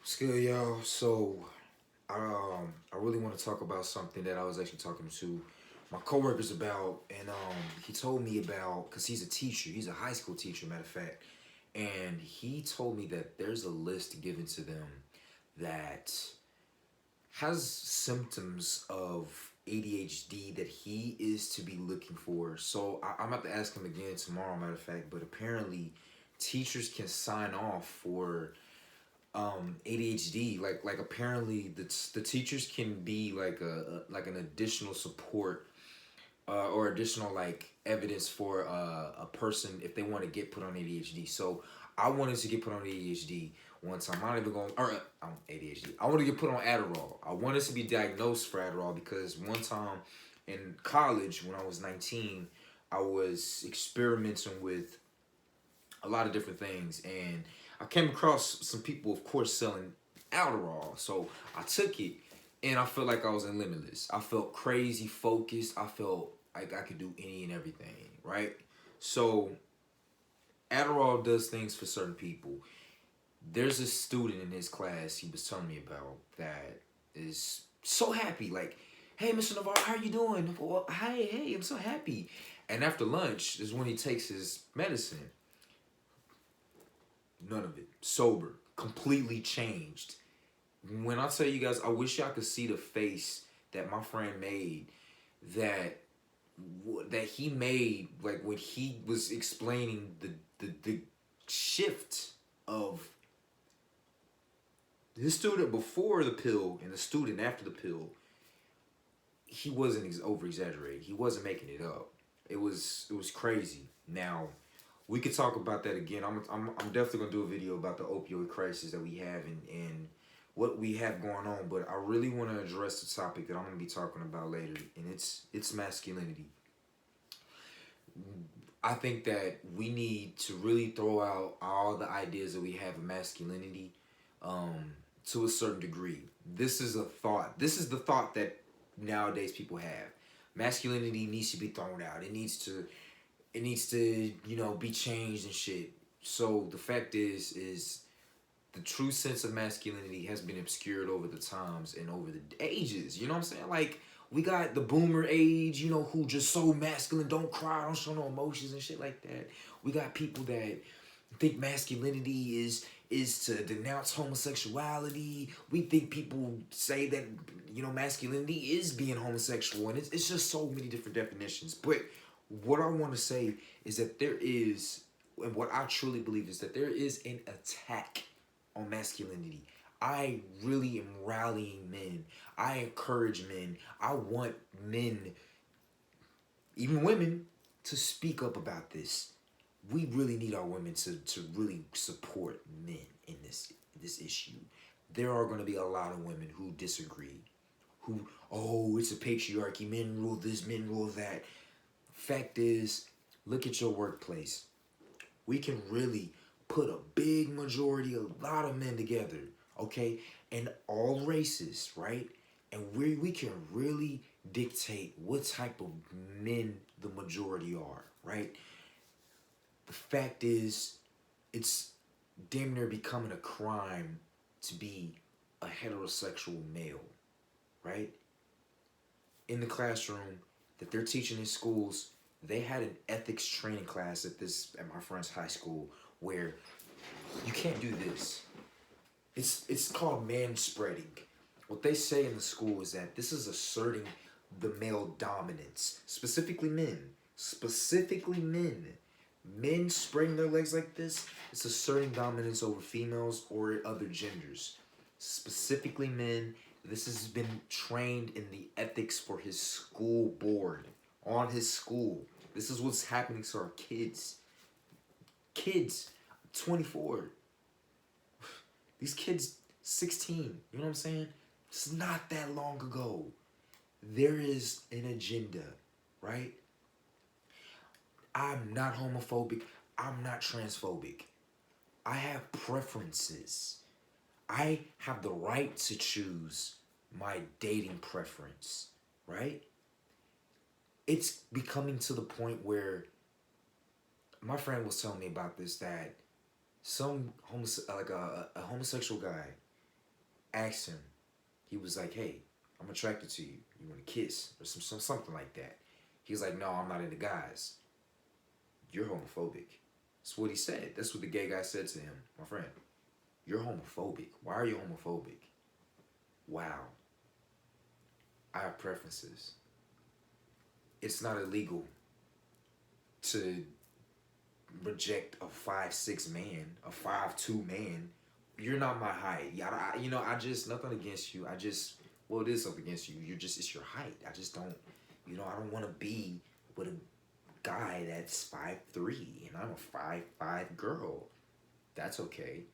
Skill, y'all. I really want to talk about something that I was actually talking to my coworkers about, and he told me about because he's a teacher. He's a high school teacher, matter of fact, and he told me that there's a list given to them that has symptoms of ADHD that he is to be looking for. So I'm about to ask him again tomorrow, matter of fact. But apparently, teachers can sign off for ADHD. Like apparently the teachers can be like like an additional support or additional like evidence for a person if they want to get put on ADHD. So I wanted to get put on ADHD one time. I'm not even going or ADHD. I want to get put on Adderall. I wanted to be diagnosed for Adderall because one time in college when I was 19, I was experimenting with a lot of different things, and I came across some people, of course, selling Adderall. So I took it, and I felt like I was in Limitless. I felt crazy focused. I felt like I could do any and everything, right? So Adderall does things for certain people. There's a student in his class he was telling me about that is so happy, like, "Hey, Mr. Navarro, how are you doing? Well, hey, I'm so happy." And after lunch is when he takes his medicine. None of it. Sober. Completely changed. When I tell you guys, I wish y'all could see the face that my friend made that that he made like when he was explaining the shift of the student before the pill and the student after the pill. He wasn't over exaggerating. He wasn't making it up. It was crazy. Now we could talk about that again. I'm definitely gonna do a video about the opioid crisis that we have and what we have going on. But I really want to address the topic that I'm gonna be talking about later, and it's masculinity. I think that we need to really throw out all the ideas that we have of masculinity to a certain degree. This is a thought. This is the thought that nowadays people have. Masculinity needs to be thrown out. It needs to be changed and shit. So the fact is the true sense of masculinity has been obscured over the times and over the ages. You know what I'm saying? Like we got the boomer age, who just so masculine, don't cry, don't show no emotions and shit like that. We got people that think masculinity is to denounce homosexuality. We think people say that masculinity is being homosexual, and it's just so many different definitions. But what I want to say is that there is, and what I truly believe is that there is an attack on masculinity. I really am rallying men. I encourage men. I want men, even women, to speak up about this. We really need our women to really support men in this issue. There are going to be a lot of women who disagree, who, oh, it's a patriarchy, men rule this, men rule that. Fact is, look at your workplace. We can really put a big majority, a lot of men together, okay, and all races, right? And we can really dictate what type of men the majority are, right? The fact is, it's damn near becoming a crime to be a heterosexual male, right? In the classroom that they're teaching in schools, they had an ethics training class at my friend's high school where you can't do this. It's called man spreading. What they say in the school is that this is asserting the male dominance, specifically men. Specifically men. Men spreading their legs like this, it's asserting dominance over females or other genders. Specifically men. This has been trained in the ethics for his school board, on his school. This is what's happening to our kids. Kids, 24. These kids, 16. You know what I'm saying? It's not that long ago. There is an agenda, right? I'm not homophobic. I'm not transphobic. I have preferences. I have the right to choose my dating preference, right? It's becoming to the point where my friend was telling me about this, that some like a homosexual guy asked him, he was like, hey, I'm attracted to you. You want to kiss? Or something like that. He was like, no, I'm not into guys. You're homophobic. That's what he said. That's what the gay guy said to him. My friend, you're homophobic. Why are you homophobic? Wow. I have preferences. It's not illegal to reject a 5'6" man, a 5'2" man. You're not my height. I just, nothing against you. Well, it is something against you. It's your height. I just don't, I don't want to be with a guy that's 5'3" and I'm a 5'5" girl. That's okay.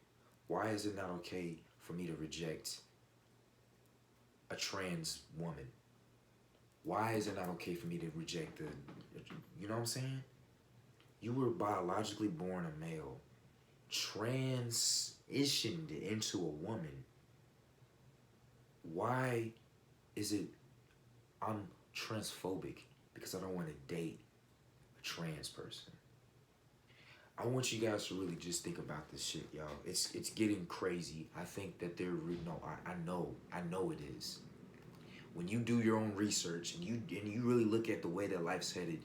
Why is it not okay for me to reject a trans woman? Why is it not okay for me to reject you know what I'm saying? You were biologically born a male, transitioned into a woman. Why is it I'm transphobic? Because I don't want to date a trans person. I want you guys to really just think about this shit, y'all. It's getting crazy. I think that I know it is. When you do your own research and you really look at the way that life's headed,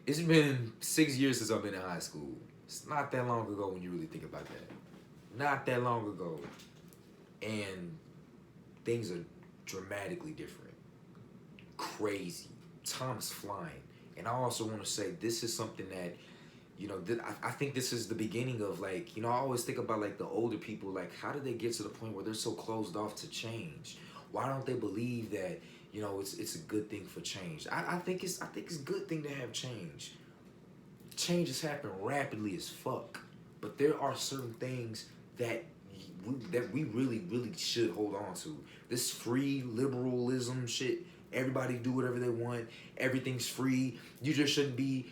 it's been 6 years since I've been in high school. It's not that long ago when you really think about that. Not that long ago. And things are dramatically different. Crazy. Time's flying. And I also want to say this is something that, I think this is the beginning of I always think about the older people, how did they get to the point where they're so closed off to change? Why don't they believe that, it's a good thing for change? I think it's a good thing to have change. Change has happened rapidly as fuck. But there are certain things that we really, really should hold on to. This free liberalism shit, everybody do whatever they want, everything's free, you just shouldn't be.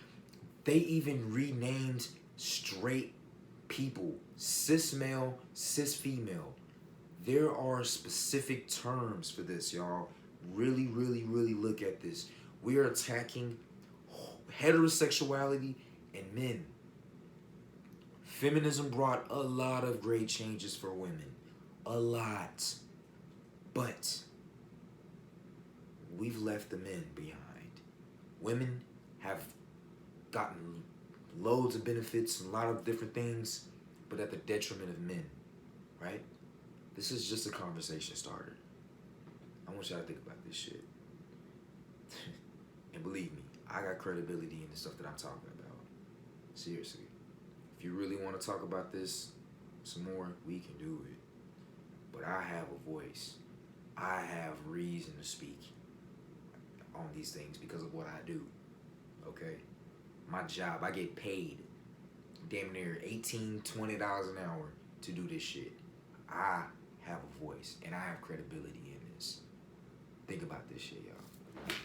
They even renamed straight people, cis male, cis female. There are specific terms for this, y'all. Really, really, really look at this. We are attacking heterosexuality and men. Feminism brought a lot of great changes for women. A lot. But we've left the men behind. Women have gotten loads of benefits, a lot of different things, but at the detriment of men, right? This is just a conversation starter. I want y'all to think about this shit. And believe me, I got credibility in the stuff that I'm talking about. Seriously. If you really want to talk about this some more, we can do it. But I have a voice. I have reason to speak on these things because of what I do. Okay? My job, I get paid damn near $18, $20 an hour to do this shit. I have a voice and I have credibility in this. Think about this shit, y'all.